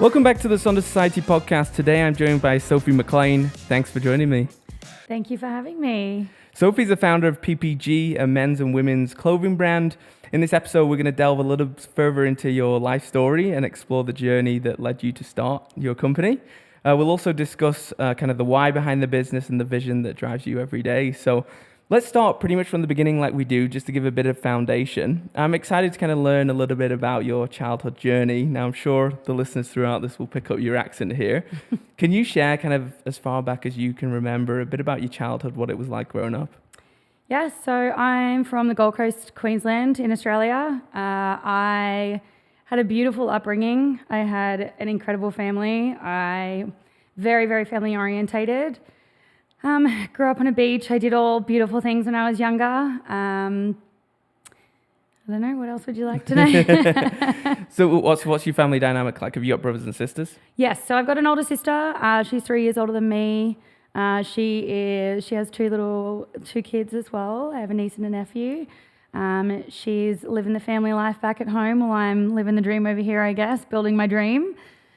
Welcome back to the Sonder Society podcast. Today I'm joined by Sophie McLean. Thanks for joining me. Thank you for having me. Sophie's the founder of PPG, a men's and women's clothing brand. In this episode, we're going to delve a little further into your life story and explore the journey that led you to start your company. We'll also discuss kind of the why behind the business and the vision that drives you every day. So let's start pretty much from the beginning like we do, just to give a bit of foundation. I'm excited to kind of learn a little bit about your childhood journey. Now, I'm sure the listeners throughout this will pick up your accent here. Can you share kind of as far back as you can remember a bit about your childhood, what it was like growing up? Yes, so I'm from the Gold Coast, Queensland in Australia. I had a beautiful upbringing. I had an incredible family. Very, very family orientated. Grew up on a beach. I did all beautiful things when I was younger. I don't know, what else would you like to know? So what's your family dynamic like? Have you got brothers and sisters? Yes, so I've got an older sister. She's 3 years older than me. She has two kids as well. I have a niece and a nephew. She's living the family life back at home while I'm living the dream over here, I guess, building my dream.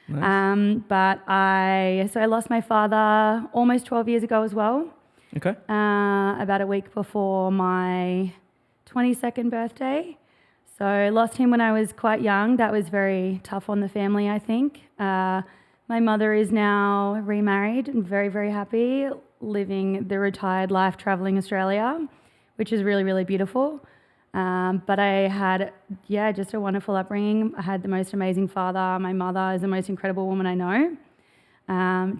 Nice. I lost my father almost 12 years ago as well. Okay. About a week before my 22nd birthday. So I lost him when I was quite young. That was very tough on the family, I think. My mother is now remarried and very, very happy, living the retired life traveling Australia, which is really, really beautiful. But I had, just a wonderful upbringing. I had the most amazing father. My mother is the most incredible woman I know.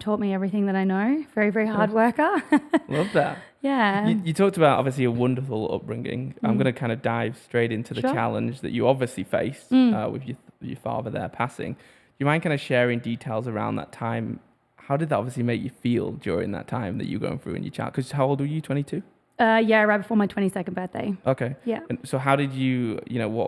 Taught me everything that I know. Very, very hard worker. Love that. Yeah. You talked about obviously a wonderful upbringing. I'm going to kind of dive straight into the challenge that you obviously faced with your father there passing. Do you mind kind of sharing details around that time? How did that obviously make you feel during that time that you were going through in your child? Because how old were you, 22? Right before my 22nd birthday. Okay. Yeah. And so how did you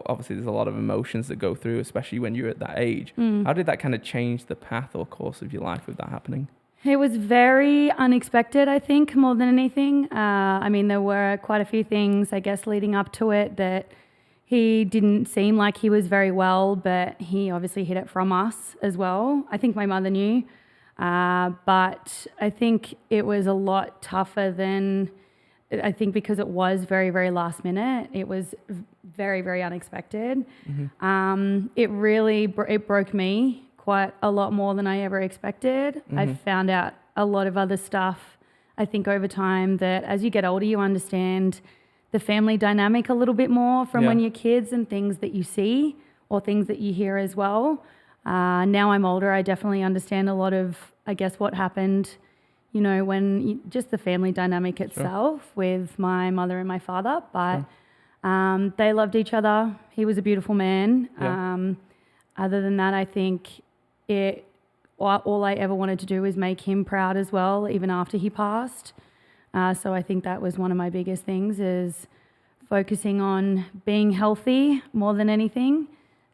obviously there's a lot of emotions that go through, especially when you're at that age. How did that kind of change the path or course of your life with that happening? It was very unexpected, I think, more than anything. There were quite a few things, I guess, leading up to it that he didn't seem like he was very well, but he obviously hid it from us as well. I think my mother knew, but I think it was a lot tougher than... I think because it was very, very last minute, it was very, very unexpected. Mm-hmm. It broke me quite a lot more than I ever expected. Mm-hmm. I found out a lot of other stuff, I think, over time, that as you get older, you understand the family dynamic a little bit more from when you're kids, and things that you see or things that you hear as well. Now I'm older, I definitely understand a lot of, I guess, what happened just the family dynamic itself with my mother and my father. But they loved each other. He was a beautiful man. Yeah. Other than that, I think all I ever wanted to do was make him proud as well, even after he passed. So I think that was one of my biggest things, is focusing on being healthy more than anything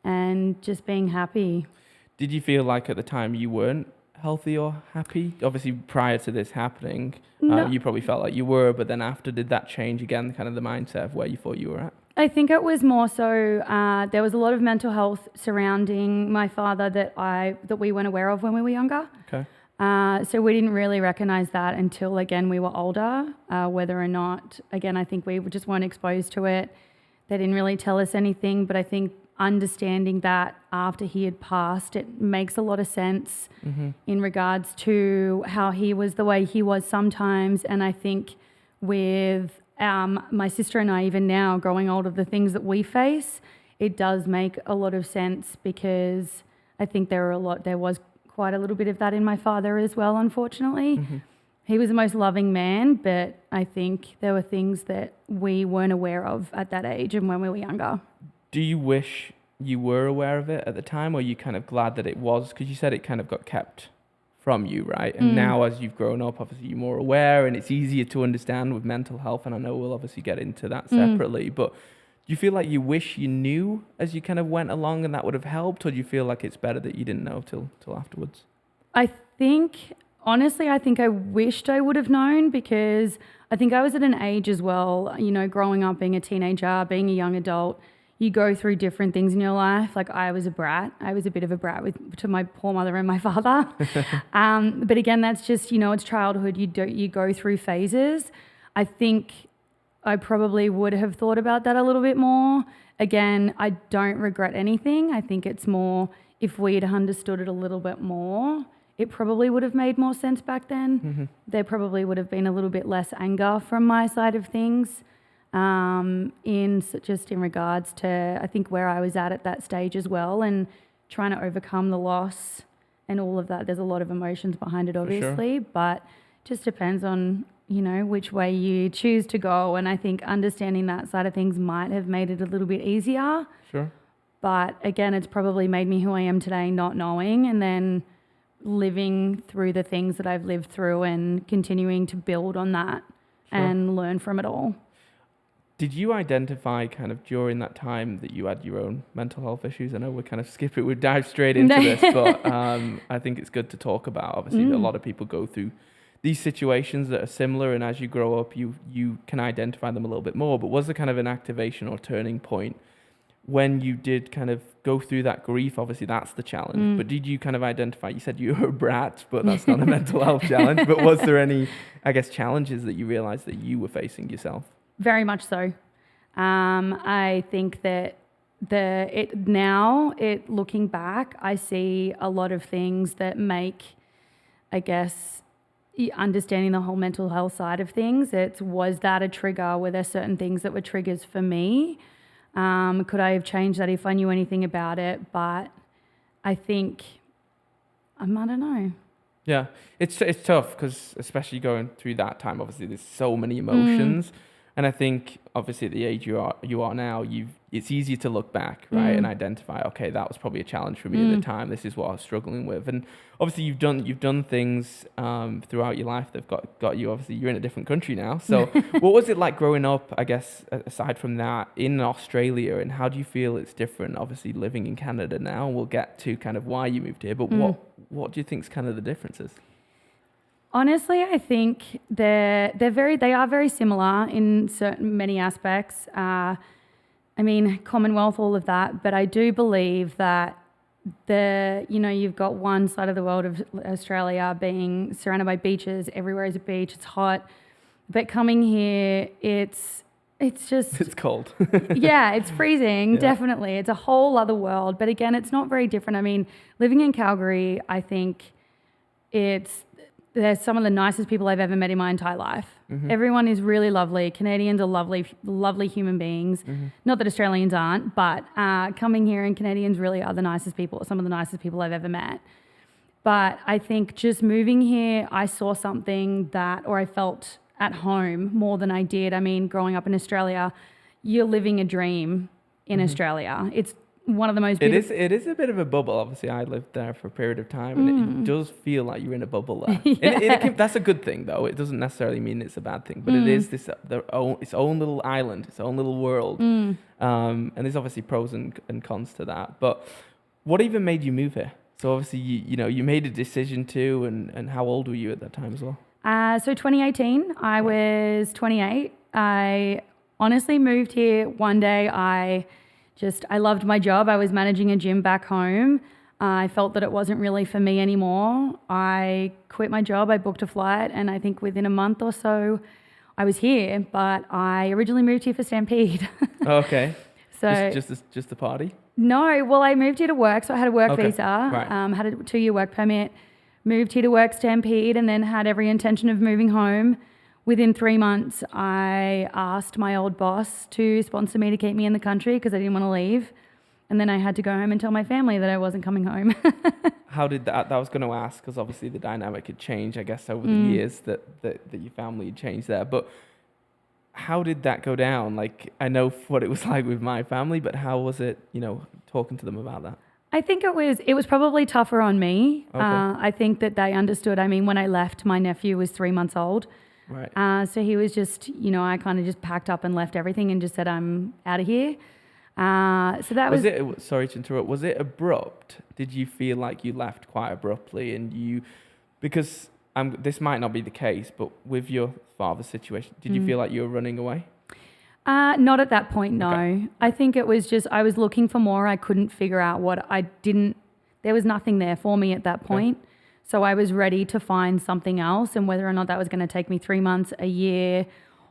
and just being happy. Did you feel like at the time you weren't healthy or happy? Obviously, prior to this happening, you probably felt like you were, but then after, did that change again, kind of the mindset of where you thought you were at? I think it was more so there was a lot of mental health surrounding my father that we weren't aware of when we were younger. Okay. So we didn't really recognize that until, again, we were older, whether or not, again, I think we just weren't exposed to it. They didn't really tell us anything, but I think understanding that after he had passed, it makes a lot of sense in regards to how he was the way he was sometimes. And I think with my sister and I, even now, growing older, the things that we face, it does make a lot of sense, because I think there was quite a little bit of that in my father as well, unfortunately. Mm-hmm. He was the most loving man, but I think there were things that we weren't aware of at that age and when we were younger. Do you wish you were aware of it at the time, or are you kind of glad that it was? Because you said it kind of got kept from you, right? And now as you've grown up, obviously you're more aware and it's easier to understand with mental health, and I know we'll obviously get into that separately, but do you feel like you wish you knew as you kind of went along and that would have helped, or do you feel like it's better that you didn't know till afterwards? Honestly, I think I wished I would have known, because I think I was at an age as well, growing up, being a teenager, being a young adult, you go through different things in your life. Like I was a brat. I was a bit of a brat to my poor mother and my father. But again, that's just, it's childhood. You go through phases. I think I probably would have thought about that a little bit more. Again, I don't regret anything. I think it's more if we'd understood it a little bit more, it probably would have made more sense back then. Mm-hmm. There probably would have been a little bit less anger from my side of things. In regards to, I think, where I was at that stage as well, and trying to overcome the loss and all of that. There's a lot of emotions behind it, obviously, but just depends on, which way you choose to go. And I think understanding that side of things might have made it a little bit easier. Sure. But again, it's probably made me who I am today, not knowing, and then living through the things that I've lived through and continuing to build on that and learn from it all. Did you identify kind of during that time that you had your own mental health issues? I know we're kind of skipping, we dive straight into this, but I think it's good to talk about. Obviously, a lot of people go through these situations that are similar, and as you grow up, you can identify them a little bit more. But was there kind of an activation or turning point when you did kind of go through that grief? Obviously, that's the challenge. But did you kind of identify, you said you were a brat, but that's not a mental health challenge. But was there any, I guess, challenges that you realized that you were facing yourself? Very much so. I think that looking back, I see a lot of things that make, I guess, understanding the whole mental health side of things. Was that a trigger? Were there certain things that were triggers for me? Could I have changed that if I knew anything about it? But I think, I don't know. Yeah, it's tough because especially going through that time, obviously there's so many emotions. And I think, obviously, at the age you are now, it's easier to look back, right, and identify. Okay, that was probably a challenge for me at the time. This is what I was struggling with, and obviously, you've done things throughout your life that've got you. Obviously, you're in a different country now. So, what was it like growing up? I guess aside from that, in Australia, and how do you feel it's different? Obviously, living in Canada now. We'll get to kind of why you moved here, but what do you think is kind of the differences? Honestly, I think they are very similar in many aspects. Commonwealth, all of that. But I do believe that you've got one side of the world of Australia being surrounded by beaches. Everywhere is a beach. It's hot. But coming here, it's cold. Yeah, it's freezing. Definitely, it's a whole other world. But again, it's not very different. Living in Calgary, I think they're some of the nicest people I've ever met in my entire life. Everyone is really lovely. Canadians are lovely, lovely human beings. Not that Australians aren't, but coming here and Canadians really are the nicest people, some of the nicest people I've ever met. But I think just moving here, I saw something I felt at home more than I did. Growing up in Australia, you're living a dream in Australia. It's one of the most beautiful. It is a bit of a bubble. Obviously, I lived there for a period of time, and it does feel like you're in a bubble there. That's a good thing, though. It doesn't necessarily mean it's a bad thing, but it is its own little island, its own little world. And there's obviously pros and cons to that. But what even made you move here? So obviously, you made a decision to, and how old were you at that time as well? So 2018, I was 28. I honestly moved here one day. I loved my job. I was managing a gym back home. I felt that it wasn't really for me anymore. I quit my job. I booked a flight, and I think within a month or so, I was here. But I originally moved here for Stampede. Okay. So just the party? No. Well, I moved here to work, so I had a work visa. Right. Had a 2-year work permit. Moved here to work Stampede, and then had every intention of moving home. Within 3 months, I asked my old boss to sponsor me to keep me in the country because I didn't want to leave. And then I had to go home and tell my family that I wasn't coming home. How did that was going to ask, because obviously the dynamic had changed, I guess, over the years that your family had changed there. But how did that go down? Like, I know what it was like with my family, but how was it, talking to them about that? I think it was probably tougher on me. Okay. I think that they understood. When I left, my nephew was 3 months old. Right. So he was just, I kind of just packed up and left everything and just said, I'm out of here. So that was it. Sorry to interrupt. Was it abrupt? Did you feel like you left quite abruptly, because this might not be the case, but with your father's situation, did you feel like you were running away? Not at that point, no. Okay. I think it was just I was looking for more. I couldn't figure out there was nothing there for me at that point. Okay. So I was ready to find something else, and whether or not that was going to take me 3 months, a year,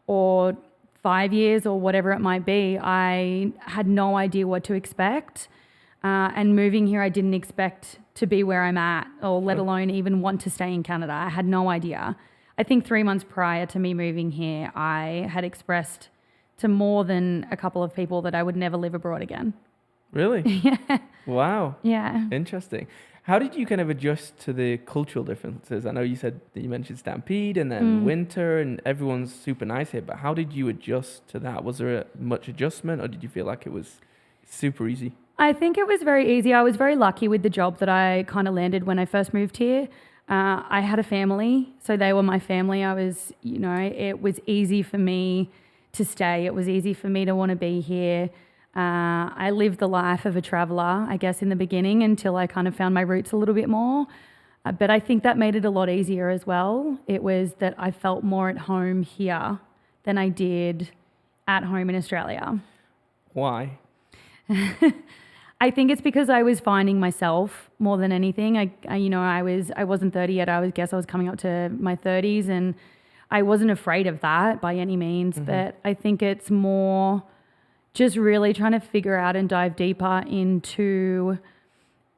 or 5 years, or whatever it might be, I had no idea what to expect. And moving here, I didn't expect to be where I'm at, or let alone even want to stay in Canada. I had no idea. I think 3 months prior to me moving here, I had expressed to more than a couple of people that I would never live abroad again. Really? Yeah. Wow. Yeah. Interesting. How did you kind of adjust to the cultural differences? I know you said that you mentioned Stampede and then winter, and everyone's super nice here, but how did you adjust to that? Was there much adjustment, or did you feel like it was super easy? I think it was very easy. I was very lucky with the job that I kind of landed when I first moved here. I had a family, so they were my family. It was easy for me to stay. It was easy for me to want to be here. I lived the life of a traveller, I guess, in the beginning until I kind of found my roots a little bit more. But I think that made it a lot easier as well. It was that I felt more at home here than I did at home in Australia. Why? I think it's because I was finding myself more than anything. I wasn't 30 yet. I was coming up to my 30s, and I wasn't afraid of that by any means. But I think it's more just really trying to figure out and dive deeper into.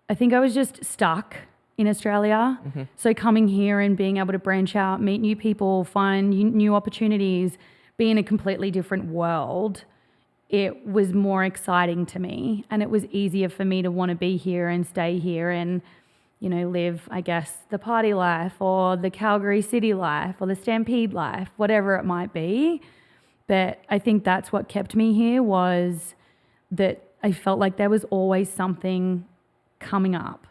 I think I was just stuck in Australia. So coming here and being able to branch out, meet new people, find new opportunities, be in a completely different world, it was more exciting to me, and it was easier for me to want to be here and stay here and, live, I guess, the party life or the Calgary city life or the Stampede life, whatever it might be. But I think that's what kept me here, was that I felt like there was always something coming up.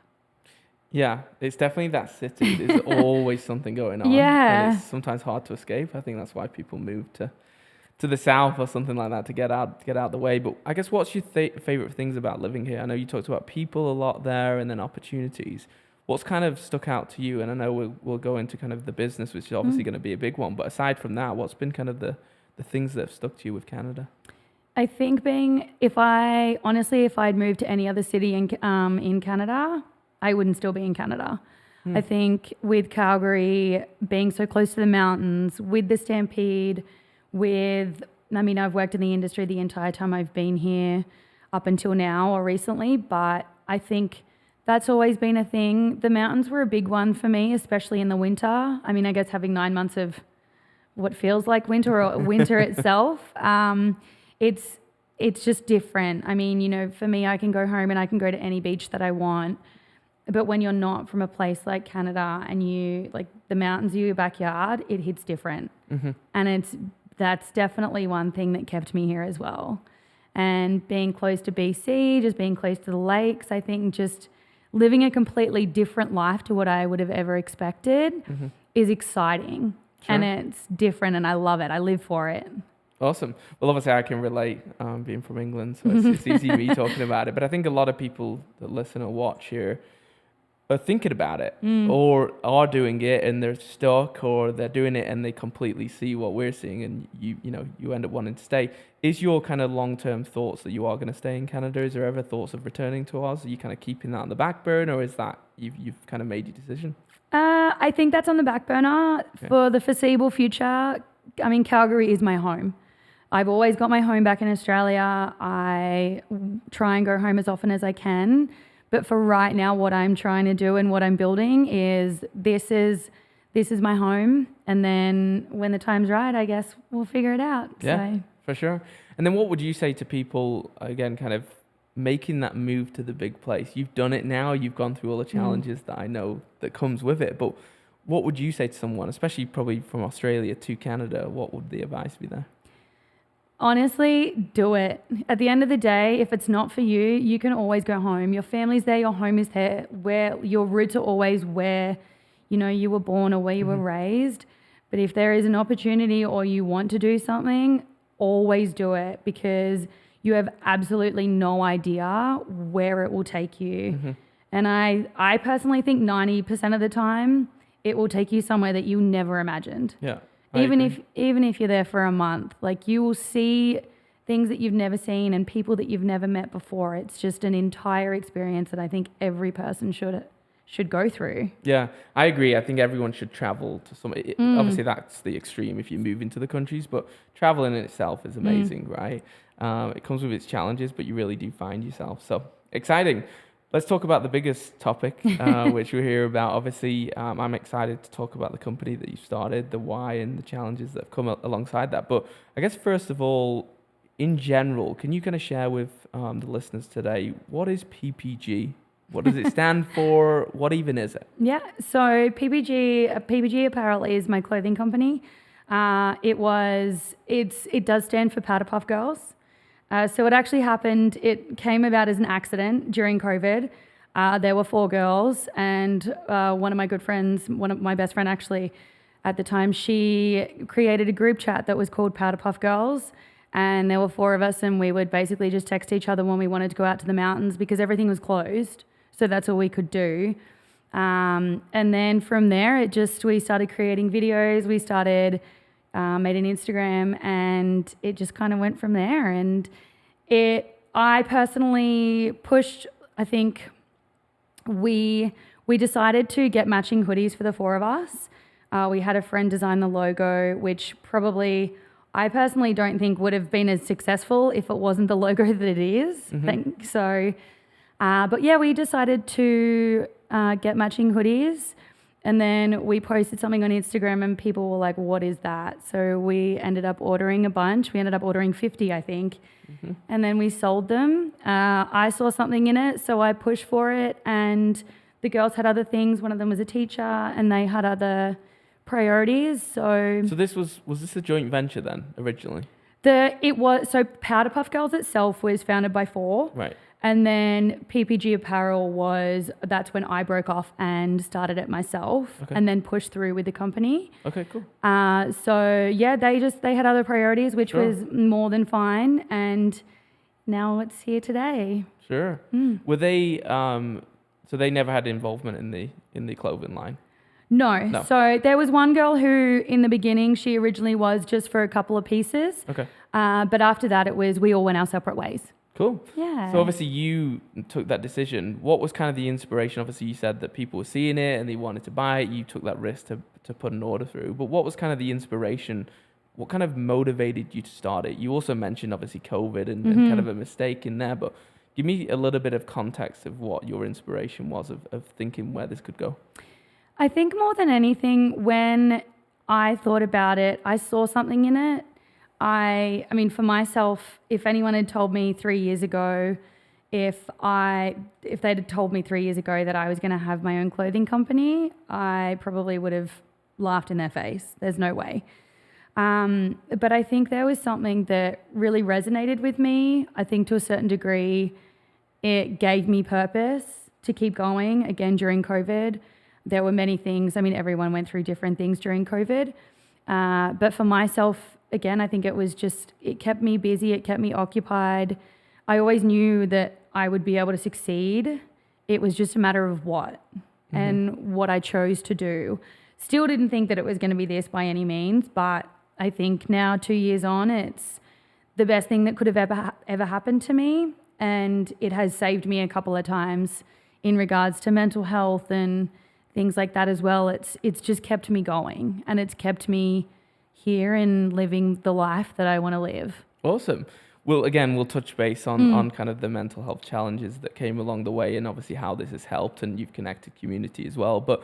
Yeah, it's definitely that city. There's always something going on. Yeah. And it's sometimes hard to escape. I think that's why people move to the south or something like that to get out the way. But I guess, what's your favorite things about living here? I know you talked about people a lot there, and then opportunities. What's kind of stuck out to you? And I know we'll go into kind of the business, which is obviously going to be a big one. But aside from that, what's been kind of the things that have stuck to you with Canada? I think if I'd moved to any other city in Canada, I wouldn't still be in Canada. I think with Calgary being so close to the mountains, with the Stampede, I've worked in the industry the entire time I've been here up until now or recently, but I think that's always been a thing. The mountains were a big one for me, especially in the winter. I guess having 9 months of what feels like winter or winter itself, it's just different. For me, I can go home and I can go to any beach that I want. But when you're not from a place like Canada and the mountains are your backyard, it hits different. And that's definitely one thing that kept me here as well. And being close to BC, just being close to the lakes, I think just living a completely different life to what I would have ever expected is exciting. Sure. And it's different, and I love it. I live for it. Awesome. Well, obviously I can relate, being from England, so it's easy me talking about it. But I think a lot of people that listen or watch here are thinking about it or are doing it, and they're stuck, or they're doing it and they completely see what we're seeing, and you end up wanting to stay. Is your kind of long-term thoughts that you are going to stay in Canada? Is there ever thoughts of returning to Oz? Are you kind of keeping that on the back burner, or is that you've kind of made your decision? I think that's on the back burner for the foreseeable future. Calgary is my home. I've always got my home back in Australia. I try and go home as often as I can. But for right now, what I'm trying to do and what I'm building is this is my home. And then when the time's right, I guess we'll figure it out. Yeah, so. For sure. And then what would you say to people, again, kind of making that move to the big place? You've done it now. You've gone through all the challenges that I know that comes with it. But what would you say to someone, especially probably from Australia to Canada? What would the advice be there? Honestly, do it. At the end of the day, if it's not for you, you can always go home. Your family's there, your home is there, where your roots are always where, you were born or where you were raised. But if there is an opportunity or you want to do something, always do it, because you have absolutely no idea where it will take you. And I personally think 90% of the time, it will take you somewhere that you never imagined. Yeah. Even if you're there for a month, you will see things that you've never seen and people that you've never met before. It's just an entire experience that I think every person should go through. Yeah, I agree. I think everyone should travel to some. Obviously, that's the extreme if you move into the countries, but traveling in itself is amazing, right? It comes with its challenges, but you really do find yourself. So exciting. Let's talk about the biggest topic, which we hear about. Obviously, I'm excited to talk about the company that you started, the why, and the challenges that have come alongside that. But I guess first of all, in general, can you kind of share with the listeners today, what is PPG? What does it stand for? What even is it? Yeah, so PPG Apparel is my clothing company. It does stand for Powder Puff Girls. So it actually happened, it came about as an accident during COVID. There were 4 girls, and one of my good friends, my best friend actually at the time, she created a group chat that was called Powder Puff Girls. And there were 4 of us, and we would basically just text each other when we wanted to go out to the mountains because everything was closed. So that's all we could do. And then from there, we started creating videos. We started, made an Instagram, and it just kind of went from there. And I personally pushed, I think we decided to get matching hoodies for the 4 of us. We had a friend design the logo, which probably I personally don't think would have been as successful if it wasn't the logo that it is. But yeah, we decided to get matching hoodies, and then we posted something on Instagram and people were like, what is that? So we ended up ordering a bunch. We ended up ordering 50, I think. And then we sold them. I saw something in it, so I pushed for it, and the girls had other things. One of them was a teacher, and they had other priorities. So this was this a joint venture then originally? So Powder Puff Girls itself was founded by 4. Right. And then PPG Apparel that's when I broke off and started it myself, and then pushed through with the company. Okay, cool. So yeah, they had other priorities, which was more than fine. And now it's here today. Sure. Were they, so they never had involvement in the clothing line? No. So there was one girl who, in the beginning, she originally was just for a couple of pieces. Okay. But after that, we all went our separate ways. Cool. Yeah. So obviously you took that decision. What was kind of the inspiration? Obviously you said that people were seeing it and they wanted to buy it. You took that risk to put an order through. But what was kind of the inspiration? What kind of motivated you to start it? You also mentioned obviously COVID and kind of a mistake in there, but give me a little bit of context of what your inspiration was of thinking where this could go. I think more than anything, when I thought about it, I saw something in it. I mean, for myself, if anyone had told me 3 years ago, if they'd have told me 3 years ago that I was going to have my own clothing company, I probably would have laughed in their face. There's no way. But I think there was something that really resonated with me. I think to a certain degree, it gave me purpose to keep going. Again, during COVID, there were many things. I mean, everyone went through different things during COVID. But for myself, again, I think it kept me busy. It kept me occupied. I always knew that I would be able to succeed. It was just a matter of what and what I chose to do. Still didn't think that it was going to be this by any means, but I think now 2 years on, it's the best thing that could have ever happened to me. And it has saved me a couple of times in regards to mental health and things like that as well. It's just kept me going, and it's kept me here and living the life that I want to live. Awesome. Well, again, we'll touch base on kind of the mental health challenges that came along the way and obviously how this has helped, and you've connected community as well. But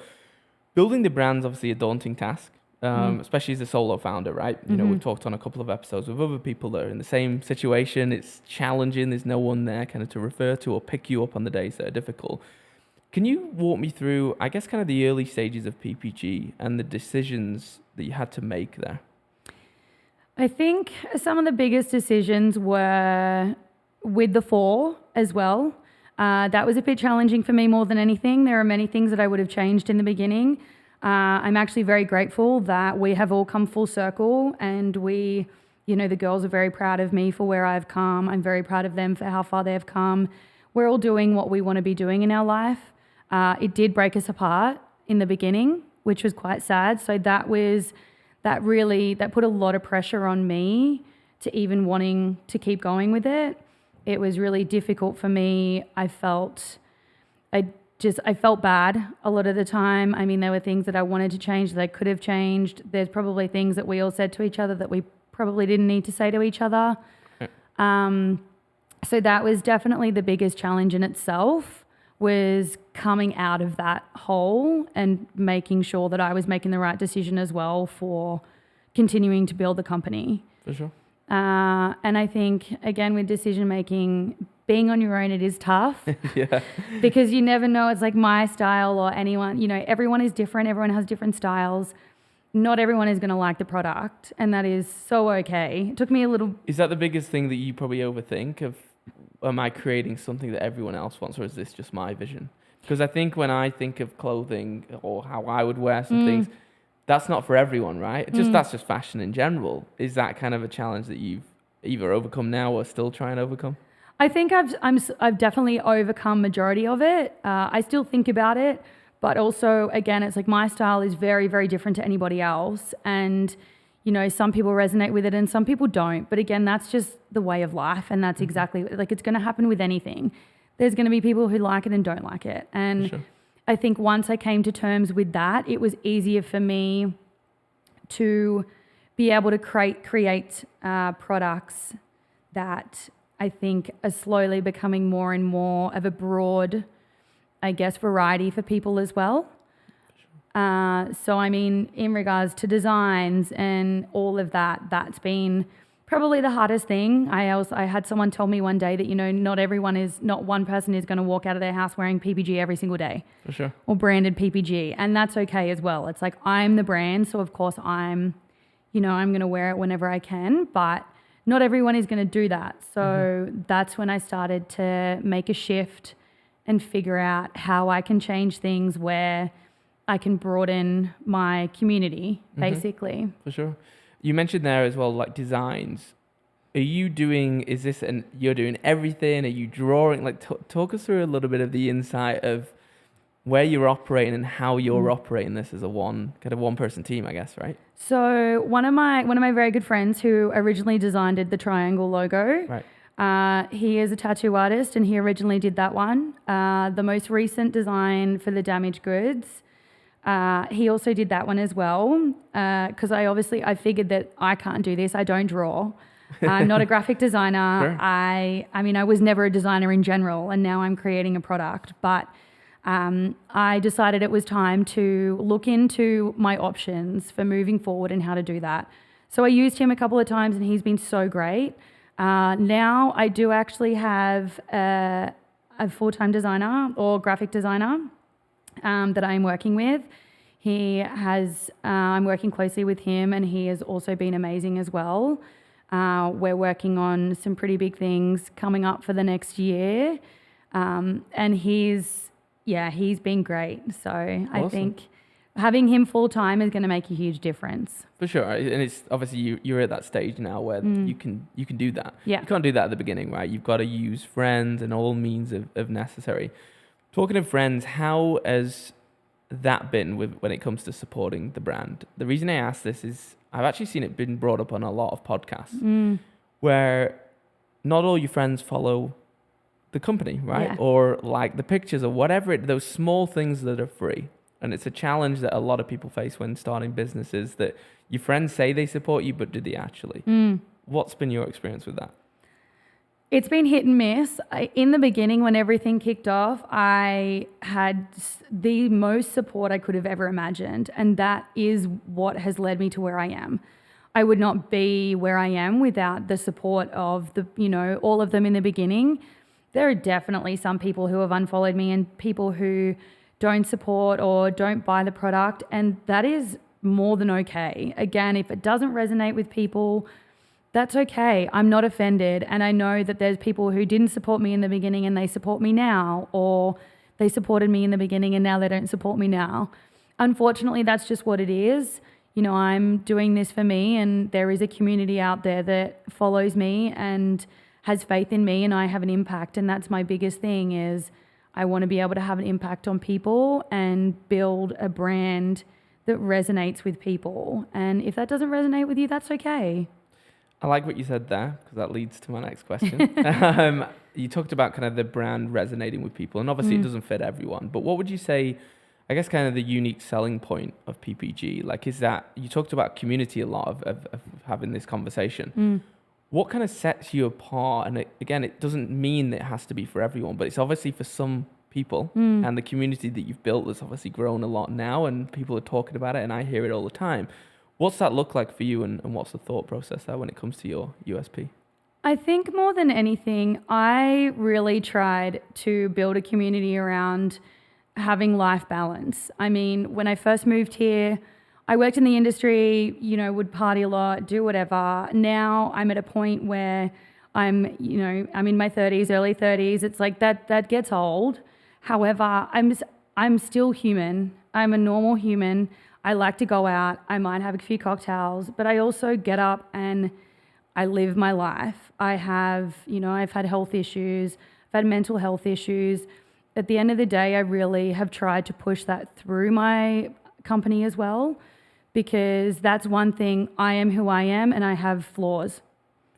building the brand's obviously a daunting task, especially as a solo founder, right? You know, we've talked on a couple of episodes with other people that are in the same situation. It's challenging. There's no one there kind of to refer to or pick you up on the days that are difficult. Can you walk me through, I guess, kind of the early stages of PPG and the decisions that you had to make there? I think some of the biggest decisions were with the 4 as well. That was a bit challenging for me more than anything. There are many things that I would have changed in the beginning. I'm actually very grateful that we have all come full circle, and the girls are very proud of me for where I've come. I'm very proud of them for how far they've come. We're all doing what we want to be doing in our life. It did break us apart in the beginning, which was quite sad. So that put a lot of pressure on me to even wanting to keep going with it. It was really difficult for me. I felt bad a lot of the time. I mean, there were things that I wanted to change that I could have changed. There's probably things that we all said to each other that we probably didn't need to say to each other. So that was definitely the biggest challenge in itself, was coming out of that hole and making sure that I was making the right decision as well for continuing to build the company. For sure. And I think, again, with decision making, being on your own, it is tough. Yeah. Because you never know. It's like my style or anyone, everyone is different. Everyone has different styles. Not everyone is going to like the product, and that is so okay. It took me a little... Is that the biggest thing that you probably overthink of, am I creating something that everyone else wants, or is this just my vision? Because I think when I think of clothing or how I would wear some things, that's not for everyone, right? That's just fashion in general. Is that kind of a challenge that you've either overcome now or still trying to overcome? I think I've definitely overcome majority of it. I still think about it, but also, again, it's like my style is very, very different to anybody else. And, some people resonate with it and some people don't. But again, that's just the way of life. And that's exactly, like, it's going to happen with anything. There's going to be people who like it and don't like it. And sure. I think once I came to terms with that, it was easier for me to be able to create products that I think are slowly becoming more and more of a broad, I guess, variety for people as well. So, I mean, in regards to designs and all of that, that's been probably the hardest thing. I had someone tell me one day that, not one person is going to walk out of their house wearing PPG every single day. For sure. Or branded PPG. And that's okay as well. It's like, I'm the brand. So of course I'm going to wear it whenever I can, but not everyone is going to do that. So that's when I started to make a shift and figure out how I can change things where I can broaden my community, basically. For sure. You mentioned there as well, like designs. You're doing everything? Are you drawing? Like, talk us through a little bit of the insight of where you're operating and how you're operating this as a one person team, I guess, right? So one of my very good friends who originally designed the triangle logo, right. He is a tattoo artist and he originally did that one. The most recent design for the damaged goods, he also did that one as well. Because I figured that I can't do this. I don't draw. I'm not a graphic designer. Sure. I was never a designer in general, and now I'm creating a product. But I decided it was time to look into my options for moving forward and how to do that. So I used him a couple of times and he's been so great. Now I do actually have a full-time designer or graphic designer that I'm working with. I'm working closely with him and he has also been amazing as well. We're working on some pretty big things coming up for the next year. And he's been great. So awesome. I think having him full time is going to make a huge difference. For sure. And it's obviously you're at that stage now where you can do that. Yeah. You can't do that at the beginning, right? You've got to use friends and all means of necessary. Talking of friends, how has that been when it comes to supporting the brand? The reason I ask this is I've actually seen it been brought up on a lot of podcasts where not all your friends follow the company, right? Yeah. Or like the pictures or whatever, those small things that are free. And it's a challenge that a lot of people face when starting businesses, that your friends say they support you, but do they actually? What's been your experience with that? It's been hit and miss. In the beginning, when everything kicked off, I had the most support I could have ever imagined. And that is what has led me to where I am. I would not be where I am without the support of all of them in the beginning. There are definitely some people who have unfollowed me and people who don't support or don't buy the product. And that is more than okay. Again, if it doesn't resonate with people, that's okay. I'm not offended. And I know that there's people who didn't support me in the beginning and they support me now, or they supported me in the beginning and now they don't support me now. Unfortunately, that's just what it is. I'm doing this for me, and there is a community out there that follows me and has faith in me, and I have an impact. And that's my biggest thing, is I want to be able to have an impact on people and build a brand that resonates with people. And if that doesn't resonate with you, that's okay. I like what you said there because that leads to my next question. You talked about kind of the brand resonating with people, and obviously it doesn't fit everyone. But what would you say, I guess, kind of the unique selling point of PPG? Like, is that you talked about community a lot of having this conversation. What kind of sets you apart? And again, it doesn't mean that it has to be for everyone, but it's obviously for some people. And the community that you've built has obviously grown a lot now, and people are talking about it, and I hear it all the time. What's that look like for you, and what's the thought process there when it comes to your USP? I think more than anything, I really tried to build a community around having life balance. I mean, when I first moved here, I worked in the industry, would party a lot, do whatever. Now I'm at a point where I'm in my 30s, early 30s. It's like that gets old. However, I'm still human. I'm a normal human. I like to go out. I might have a few cocktails, but I also get up and I live my life. I have, I've had health issues. I've had mental health issues. At the end of the day, I really have tried to push that through my company as well, because that's one thing. I am who I am, and I have flaws.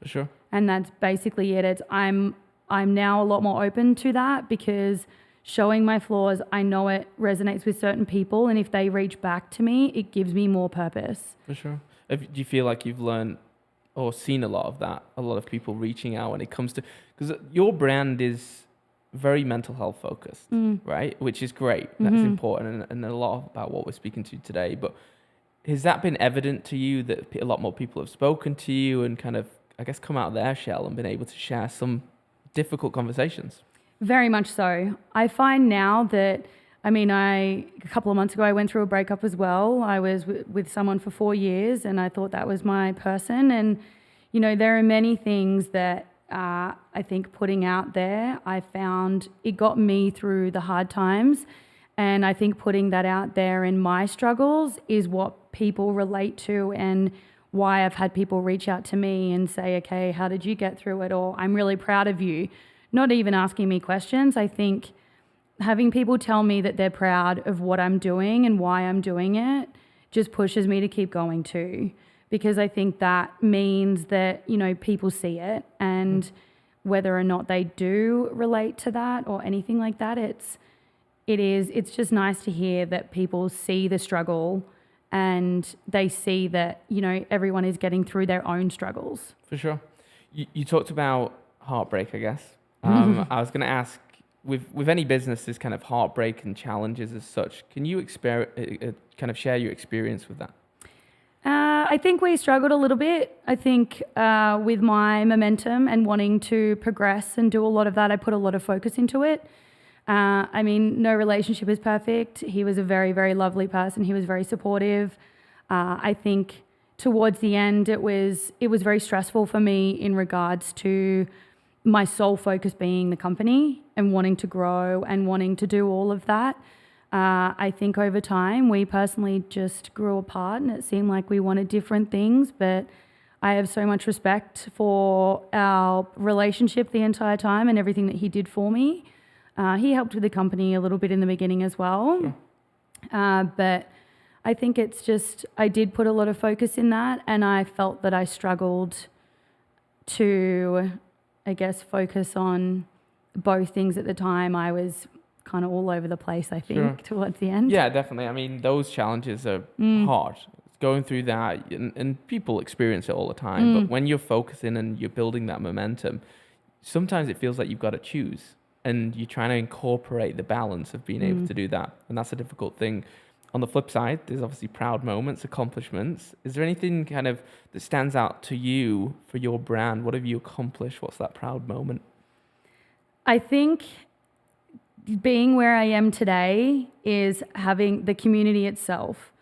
For sure. And that's basically it. I'm now a lot more open to that, because showing my flaws, I know it resonates with certain people, and if they reach back to me, it gives me more purpose. For sure. Do you feel like you've learned or seen a lot of that, a lot of people reaching out when it comes to, because your brand is very mental health focused, right? Which is great. That's important, and a lot about what we're speaking to today. But has that been evident to you that a lot more people have spoken to you and kind of, I guess, come out of their shell and been able to share some difficult conversations? Very much so. I find now that, a couple of months ago, I went through a breakup as well. I was with someone for 4 years, and I thought that was my person. And, there are many things that I think putting out there, I found it got me through the hard times. And I think putting that out there in my struggles is what people relate to, and why I've had people reach out to me and say, okay, how did you get through it? Or I'm really proud of you. Not even asking me questions. I think having people tell me that they're proud of what I'm doing and why I'm doing it just pushes me to keep going too. Because I think that means that, people see it, and whether or not they do relate to that or anything like that, it's just nice to hear that people see the struggle, and they see that, everyone is getting through their own struggles. For sure. You talked about heartbreak, I guess. I was going to ask, with any business, there's kind of heartbreak and challenges as such. Can you kind of share your experience with that? I think we struggled a little bit. I think with my momentum and wanting to progress and do a lot of that, I put a lot of focus into it. No relationship is perfect. He was a very, very lovely person. He was very supportive. I think towards the end, it was very stressful for me in regards to my sole focus being the company and wanting to grow and wanting to do all of that. I think over time, we personally just grew apart, and it seemed like we wanted different things, but I have so much respect for our relationship the entire time and everything that he did for me. He helped with the company a little bit in the beginning as well. Sure. But I think it's just, I did put a lot of focus in that, and I felt that I struggled to, I guess, focus on both things at the time. I was kind of all over the place, I think, towards the end. Yeah, definitely. Those challenges are hard. Going through that, and people experience it all the time, but when you're focusing and you're building that momentum, sometimes it feels like you've got to choose, and you're trying to incorporate the balance of being able to do that. And that's a difficult thing. On the flip side, there's obviously proud moments, accomplishments. Is there anything kind of that stands out to you for your brand? What have you accomplished? What's that proud moment? I think being where I am today is having the community itself.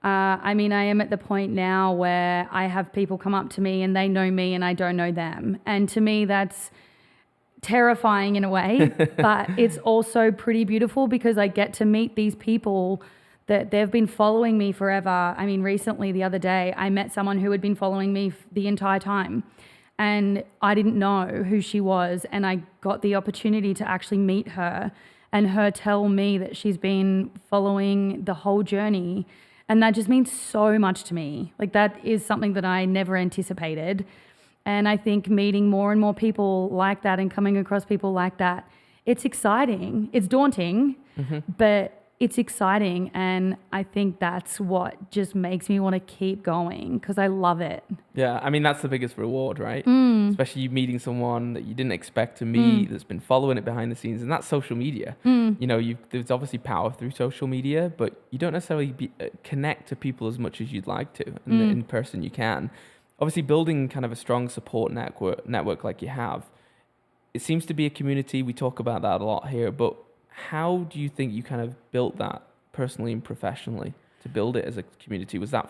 I am at the point now where I have people come up to me and they know me and I don't know them. And to me, that's terrifying in a way, but it's also pretty beautiful because I get to meet these people that they've been following me forever. Recently, the other day, I met someone who had been following me the entire time, and I didn't know who she was, and I got the opportunity to actually meet her and her tell me that she's been following the whole journey. And that just means so much to me. Like, that is something that I never anticipated. And I think meeting more and more people like that and coming across people like that, it's exciting. It's daunting, but it's exciting. And I think that's what just makes me want to keep going because I love it. Yeah, I mean, that's the biggest reward, right? Especially you meeting someone that you didn't expect to meet, that's been following it behind the scenes, and that's social media. You know, there's obviously power through social media, but you don't necessarily connect to people as much as you'd like to, and in person you can. Obviously, building kind of a strong support network like you have, it seems to be a community. We talk about that a lot here, but how do you think you kind of built that personally and professionally to build it as a community? Was that,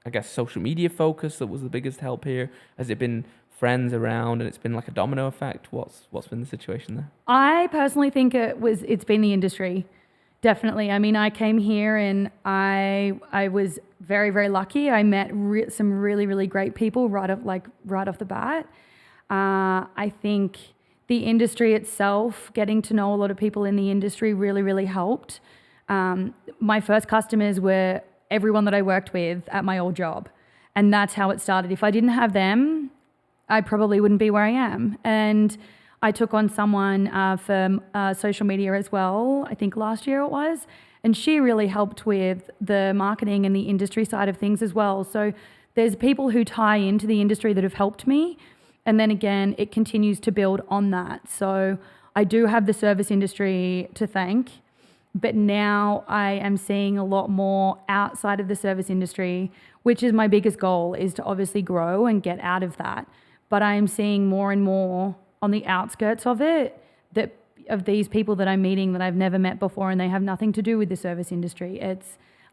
I guess, social media focus that was the biggest help here? Has it been friends around and it's been like a domino effect? What's been the situation there? I personally think it's been the industry. Definitely. I mean, I came here and I was very, very lucky. I met some really, really great people right off the bat. I think the industry itself, getting to know a lot of people in the industry really, really helped. My first customers were everyone that I worked with at my old job. And that's how it started. If I didn't have them, I probably wouldn't be where I am. And I took on someone for social media as well, I think last year it was. And she really helped with the marketing and the industry side of things as well. So there's people who tie into the industry that have helped me. And then again, it continues to build on that. So I do have the service industry to thank, but now I am seeing a lot more outside of the service industry, which is my biggest goal, is to obviously grow and get out of that. But I am seeing more and more on the outskirts of it, of these people that I'm meeting that I've never met before, and they have nothing to do with the service industry.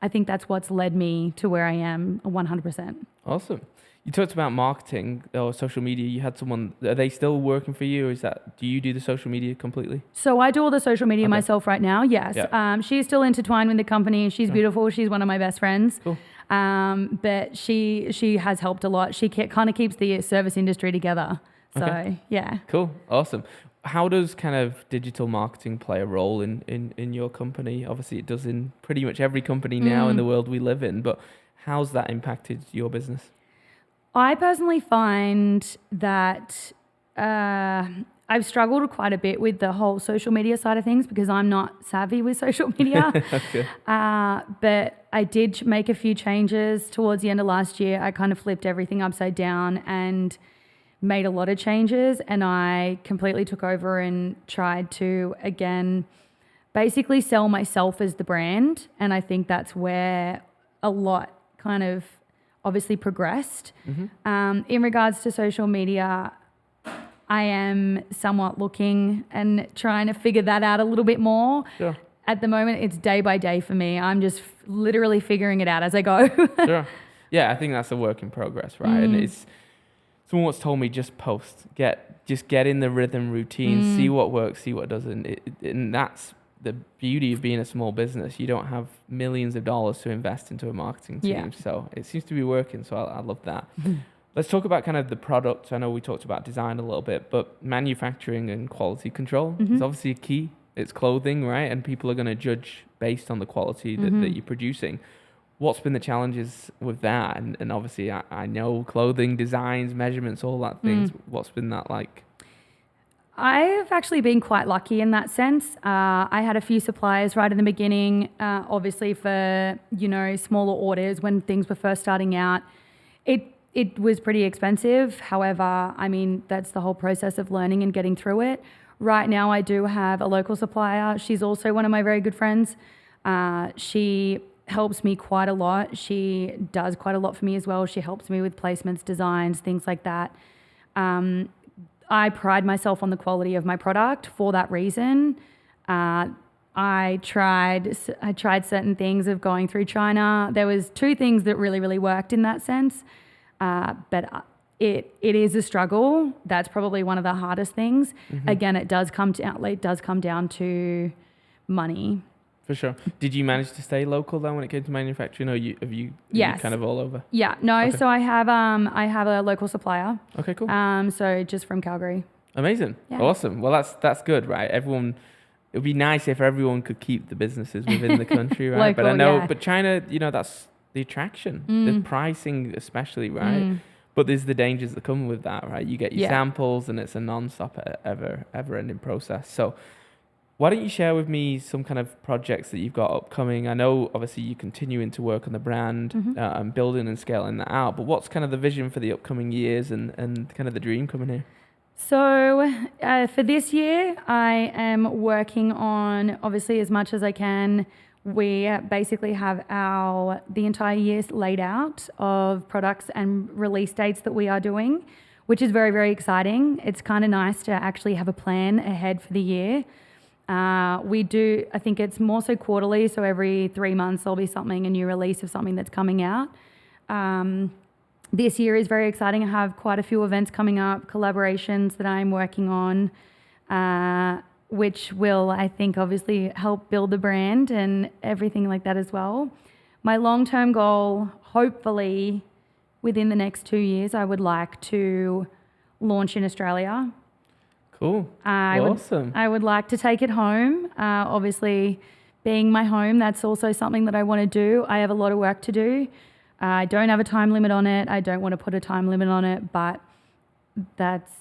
I think that's what's led me to where I am 100%. Awesome. You talked about marketing or social media. You had someone, are they still working for you? Or do you do the social media completely? So I do all the social media myself right now, yes. Yeah. She's still intertwined with the company. She's beautiful. She's one of my best friends. Cool. But she has helped a lot. She kind of keeps the service industry together. So, yeah. Cool. Awesome. How does kind of digital marketing play a role in your company? Obviously, it does in pretty much every company now in the world we live in, but how's that impacted your business? I personally find that I've struggled quite a bit with the whole social media side of things because I'm not savvy with social media. Okay. But I did make a few changes towards the end of last year. I kind of flipped everything upside down and made a lot of changes, and I completely took over and tried to, again, basically sell myself as the brand. And I think that's where a lot kind of obviously progressed. In regards to social media, I am somewhat looking and trying to figure that out a little bit more. Sure. At the moment, it's day by day for me. I'm just literally figuring it out as I go. Sure. Yeah, I think that's a work in progress, right? And it's someone once told me just post, just get in the rhythm routine, see what works, see what doesn't. And that's the beauty of being a small business. You don't have millions of dollars to invest into a marketing team. Yeah. So it seems to be working. So I love that. Let's talk about kind of the product. I know we talked about design a little bit, but manufacturing and quality control is obviously a key. It's clothing, right? And people are going to judge based on the quality that you're producing. What's been the challenges with that? And obviously I know clothing, designs, measurements, all that things. What's been that like? I've actually been quite lucky in that sense. I had a few suppliers right in the beginning, obviously for, smaller orders when things were first starting out. It was pretty expensive. However, I mean, that's the whole process of learning and getting through it. Right now, I do have a local supplier. She's also one of my very good friends. She helps me quite a lot. She does quite a lot for me as well. She helps me with placements, designs, things like that. I pride myself on the quality of my product for that reason. I tried certain things of going through China. There was 2 things that really, really worked in that sense. But it is a struggle. That's probably one of the hardest things. Again, it does come down to money. For sure. Did you manage to stay local though when it came to manufacturing, or are you kind of all over? Yeah, no. Okay. So I have a local supplier. Okay, cool. So just from Calgary. Amazing. Yeah. Awesome. Well, that's good, right? It would be nice if everyone could keep the businesses within the country, right? Local, but I know, but China, that's the attraction, the pricing especially, right? But there's the dangers that come with that, right? You get your Yeah. samples and it's a non-stop, ever-ending process. So why don't you share with me some kind of projects that you've got upcoming? I know obviously you're continuing to work on the brand and building and scaling that out, but what's kind of the vision for the upcoming years and kind of the dream coming here? So for this year, I am working on, obviously, as much as I can. We basically have the entire year laid out of products and release dates that we are doing, which is very, very exciting. It's kind of nice to actually have a plan ahead for the year. I think it's more so quarterly, so every 3 months there'll be a new release of something that's coming out. This year is very exciting. I have quite a few events coming up, collaborations that I'm working on, which will, I think, obviously help build the brand and everything like that as well. My long-term goal, hopefully within the next 2 years, I would like to launch in Australia. Cool. Awesome. I would like to take it home. Obviously, being my home, that's also something that I want to do. I have a lot of work to do. I don't have a time limit on it. I don't want to put a time limit on it, but that's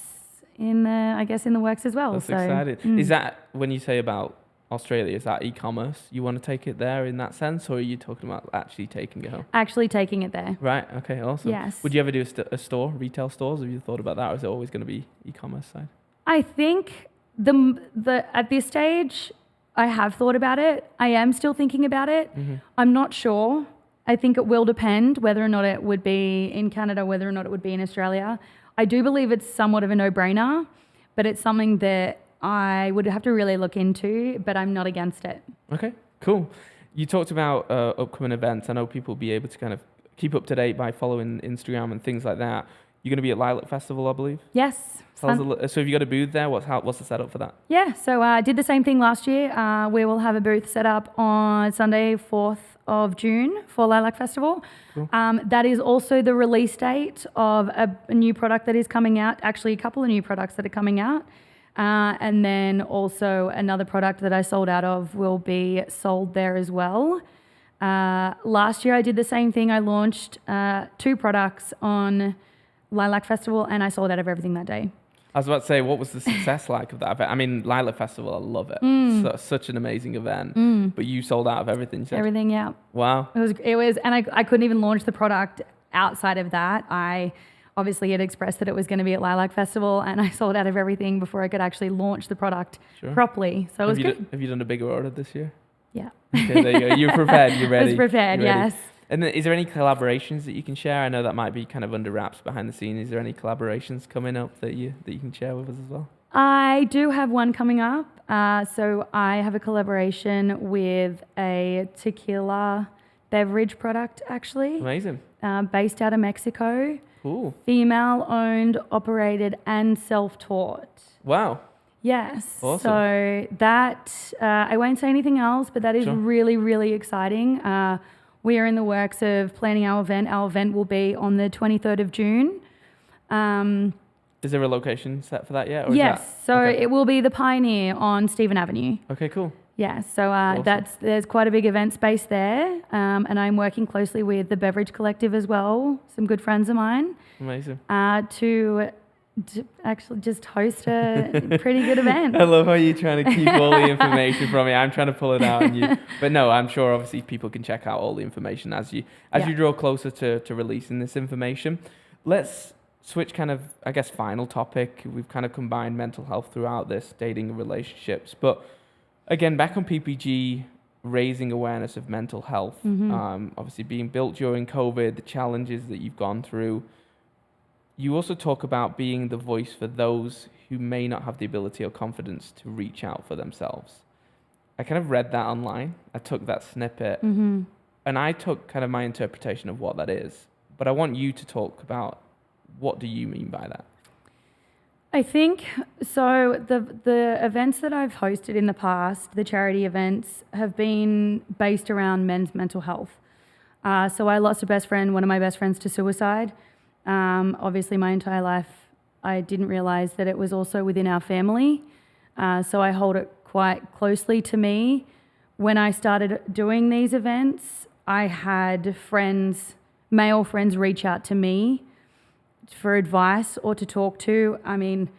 in the works as well. That's exciting. Is that, when you say about Australia, is that e-commerce? You want to take it there in that sense, or are you talking about actually taking it home? Actually taking it there. Right. Okay. Awesome. Yes. Would you ever do a store, retail stores? Have you thought about that, or is it always going to be e-commerce side? I think at this stage, I have thought about it. I am still thinking about it. Mm-hmm. I'm not sure. I think it will depend whether or not it would be in Canada, whether or not it would be in Australia. I do believe it's somewhat of a no-brainer, but it's something that I would have to really look into, but I'm not against it. Okay, cool. You talked about upcoming events. I know people will be able to kind of keep up to date by following Instagram and things like that. You're going to be at Lilac Festival, I believe? Yes. So have you got a booth there? What's the setup for that? Yeah, so I did the same thing last year. We will have a booth set up on Sunday, 4th of June for Lilac Festival. Cool. That is also the release date of a new product that is coming out, actually a couple of new products that are coming out. And then also another product that I sold out of will be sold there as well. Last year I did the same thing. I launched 2 products on Lilac Festival and I sold out of everything that day. I was about to say, what was the success like of that event? I mean, Lilac Festival, I love it. Such an amazing event. But you sold out of everything, you said? Everything, yeah. Wow. It was, and I couldn't even launch the product outside of that. I obviously had expressed that it was going to be at Lilac Festival, and I sold out of everything before I could actually launch the product properly. So it was good. Have you done a bigger order this year? Yeah. Okay, there you go. You're prepared. You're ready. I was prepared, You're ready. yes. And then, is there any collaborations that you can share? I know that might be kind of under wraps behind the scenes. Is there any collaborations coming up that you can share with us as well? I do have one coming up. So I have a collaboration with a tequila beverage product, actually. Amazing. Based out of Mexico. Cool. Female-owned, operated, and self-taught. Wow. Yes. Awesome. So that, I won't say anything else, but that is really, really exciting. We are in the works of planning our event. Our event will be on the 23rd of June. Is there a location set for that yet? Or yes. Okay. It will be the Pioneer on Stephen Avenue. Okay, cool. Yeah, so Awesome. there's quite a big event space there, and I'm working closely with the Beverage Collective as well, some good friends of mine. Amazing. To actually just host a pretty good event. I love how you're trying to keep all the information from me. I'm trying to pull it out, but no, I'm sure obviously people can check out all the information as you draw closer to releasing this information. Let's switch kind of, I guess, final topic. We've kind of combined mental health throughout this, dating and relationships, but again, back on PPG, raising awareness of mental health, obviously being built during COVID, the challenges that you've gone through. You also talk about being the voice for those who may not have the ability or confidence to reach out for themselves. I kind of read that online. I took that snippet and I took kind of my interpretation of what that is. But I want you to talk about, what do you mean by that? I think, so the events that I've hosted in the past, the charity events, have been based around men's mental health. So I lost one of my best friends to suicide. Obviously my entire life, I didn't realize that it was also within our family. So I hold it quite closely to me. When I started doing these events, I had male friends reach out to me for advice or to talk to. I mean,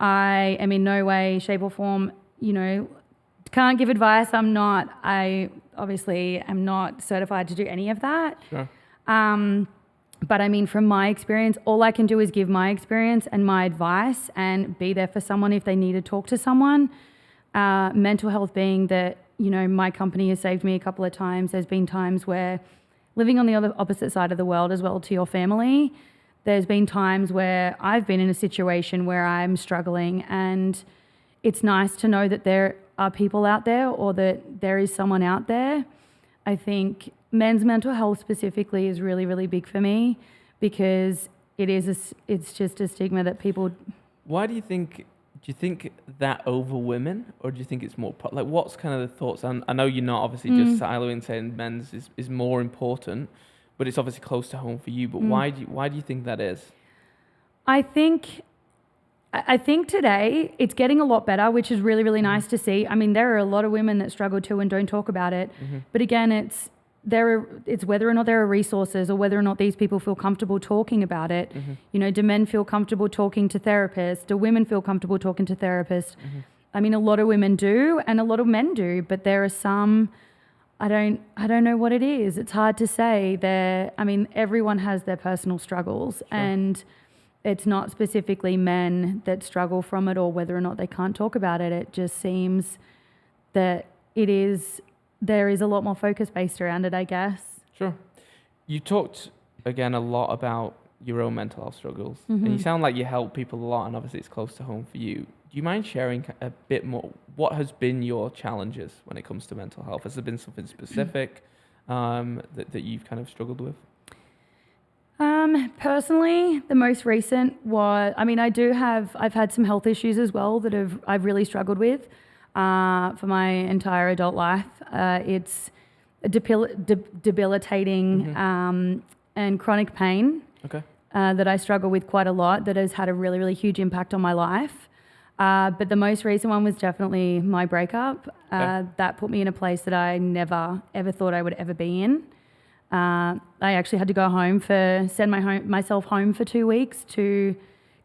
I am in no way, shape or form, can't give advice. I obviously am not certified to do any of that. Sure. But I mean, from my experience, all I can do is give my experience and my advice and be there for someone if they need to talk to someone. Mental health being that, my company has saved me a couple of times. There's been times where living on the opposite side of the world as well to your family, there's been times where I've been in a situation where I'm struggling, and it's nice to know that there are people out there or that there is someone out there. I think men's mental health specifically is really, really big for me because it's just a stigma that people... Why do you think that over women, or do you think it's more... what's kind of the thoughts? I know you're not obviously just siloing saying men's is more important, but it's obviously close to home for you. But why do you think that is? I think today it's getting a lot better, which is really, really nice to see. I mean, there are a lot of women that struggle too and don't talk about it. But again, it's whether or not there are resources or whether or not these people feel comfortable talking about it. Do men feel comfortable talking to therapists? Do women feel comfortable talking to therapists? I mean, a lot of women do and a lot of men do, but there are some, I don't know what it is. It's hard to say. Everyone has their personal struggles, and it's not specifically men that struggle from it or whether or not they can't talk about it. It just seems that there is a lot more focus based around it, I guess. Sure. You talked, again, a lot about your own mental health struggles. And you sound like you help people a lot, and obviously it's close to home for you. Do you mind sharing a bit more? What has been your challenges when it comes to mental health? Has there been something specific that you've kind of struggled with? Personally, the most recent was, I've had some health issues as well that I've really struggled with for my entire adult life. It's debilitating and chronic pain that I struggle with quite a lot, that has had a really, really huge impact on my life. But the most recent one was definitely my breakup. That put me in a place that I never, ever thought I would ever be in. I actually had to go home send myself home for 2 weeks to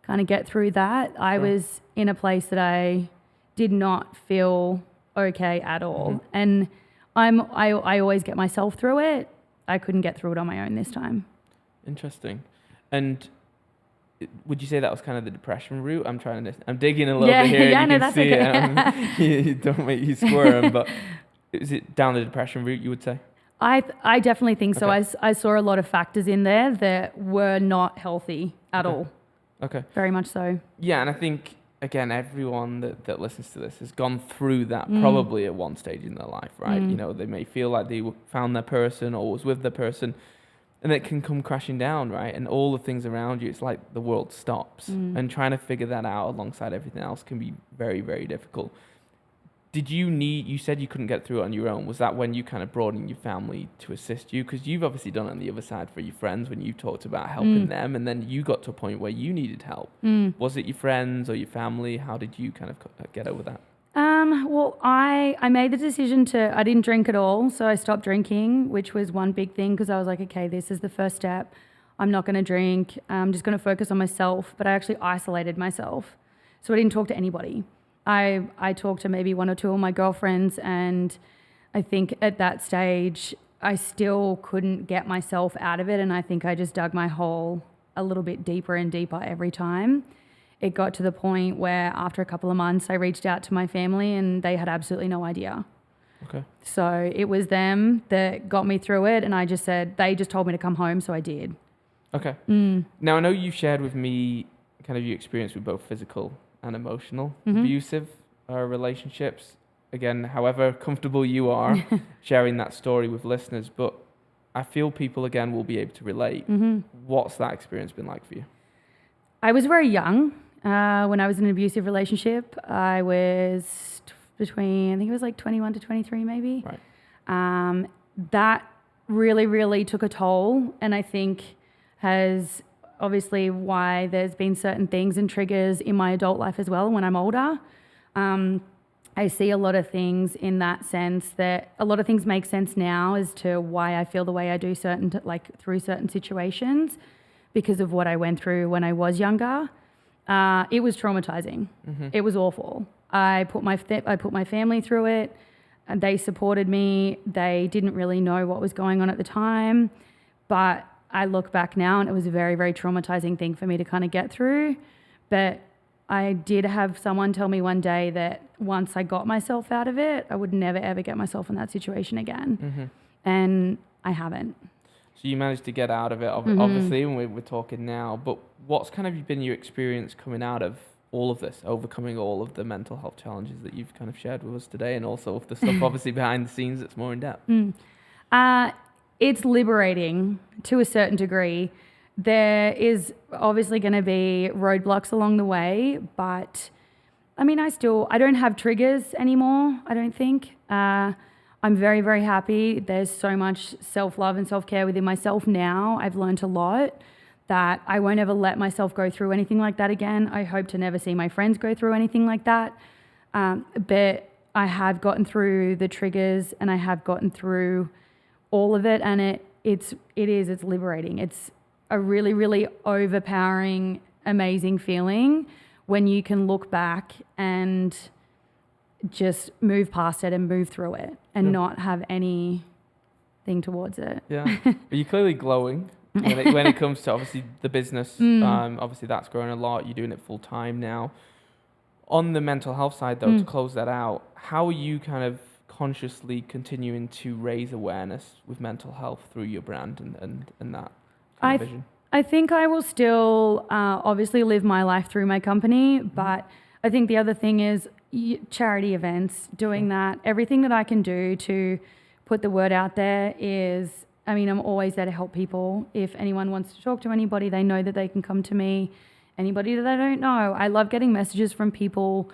kind of get through that. I was in a place that I did not feel okay at all. And I always get myself through it. I couldn't get through it on my own this time. Interesting. And would you say that was kind of the depression route? I'm digging a little bit here. Yeah, and no, you that's can see okay. it. You don't make you squirm, but is it down the depression route, you would say? I definitely think so. I saw a lot of factors in there that were not healthy at all. Okay. Very much so. Yeah, and I think, again, everyone that listens to this has gone through that probably at one stage in their life, right? They may feel like they found their person or was with their person, and it can come crashing down, right? And all the things around you, it's like the world stops. And trying to figure that out alongside everything else can be very, very difficult. You said you couldn't get through it on your own. Was that when you kind of brought in your family to assist you? Because you've obviously done it on the other side for your friends when you talked about helping them, and then you got to a point where you needed help. Was it your friends or your family? How did you kind of get over that? Well, I made the decision I didn't drink at all, so I stopped drinking, which was one big thing because I was like, okay, this is the first step. I'm not going to drink. I'm just going to focus on myself. But I actually isolated myself, so I didn't talk to anybody. I talked to maybe one or two of my girlfriends, and I think at that stage I still couldn't get myself out of it, and I think I just dug my hole a little bit deeper and deeper every time. It got to the point where after a couple of months I reached out to my family and they had absolutely no idea. Okay. So it was them that got me through it, and they just told me to come home, so I did. Okay. Now I know you shared with me kind of your experience with both physical and emotional abusive relationships. Again, however comfortable you are sharing that story with listeners, but I feel people again will be able to relate. What's that experience been like for you? I was very young when I was in an abusive relationship. I was between, I think it was like 21 to 23 maybe. Right. That really, really took a toll, and I think has obviously why there's been certain things and triggers in my adult life as well when I'm older. I see a lot of things in that sense that a lot of things make sense now as to why I feel the way I do through certain situations. because of what I went through when I was younger. It was traumatizing. It was awful. I put my family through it, and they supported me. They didn't really know what was going on at the time, but I look back now and it was a very, very traumatizing thing for me to kind of get through. But I did have someone tell me one day that once I got myself out of it, I would never, ever get myself in that situation again. And I haven't. So you managed to get out of it, obviously, when we're talking now. But what's kind of been your experience coming out of all of this, overcoming all of the mental health challenges that you've kind of shared with us today, and also of the stuff obviously behind the scenes that's more in depth? It's liberating to a certain degree. There is obviously going to be roadblocks along the way, but I mean, I don't have triggers anymore, I don't think. I'm very, very happy. There's so much self-love and self-care within myself now. I've learned a lot that I won't ever let myself go through anything like that again. I hope to never see my friends go through anything like that. But I have gotten through the triggers and I have gotten through all of it, and it's liberating. It's a really, really overpowering, amazing feeling when you can look back and just move past it and move through it and not have anything towards it. Yeah. But you're clearly glowing when it comes to obviously the business. Obviously that's growing a lot. You're doing it full time now. On the mental health side though, to close that out, how are you kind of consciously continuing to raise awareness with mental health through your brand and that kind of vision? I think I will still obviously live my life through my company, but I think the other thing is charity events, doing that. Everything that I can do to put the word out there is, I mean, I'm always there to help people. If anyone wants to talk to anybody, they know that they can come to me. Anybody that I don't know. I love getting messages from people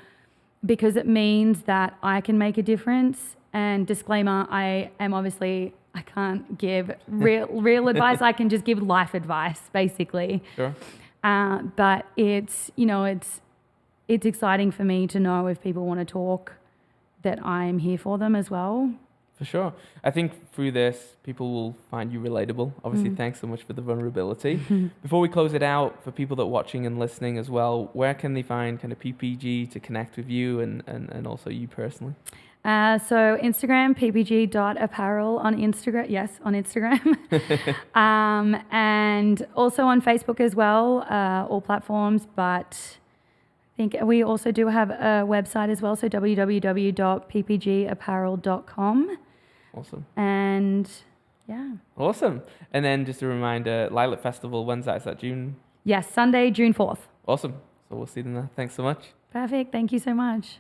because it means that I can make a difference. And disclaimer, I can't give real advice. I can just give life advice, basically. Sure. But it's exciting for me to know if people want to talk that I'm here for them as well. For sure. I think through this, people will find you relatable. Obviously, thanks so much for the vulnerability. Before we close it out, for people that are watching and listening as well, where can they find kind of PPG to connect with you and also you personally? So Instagram, ppg.apparel on Instagram. Yes, on Instagram. And also on Facebook as well, all platforms. But I think we also do have a website as well, so www.ppgapparel.com. Awesome. And yeah. Awesome. And then just a reminder, Lilac Festival, when's that? Is that June? Yes, Sunday, June 4th. Awesome. So we'll see you then. Thanks so much. Perfect. Thank you so much.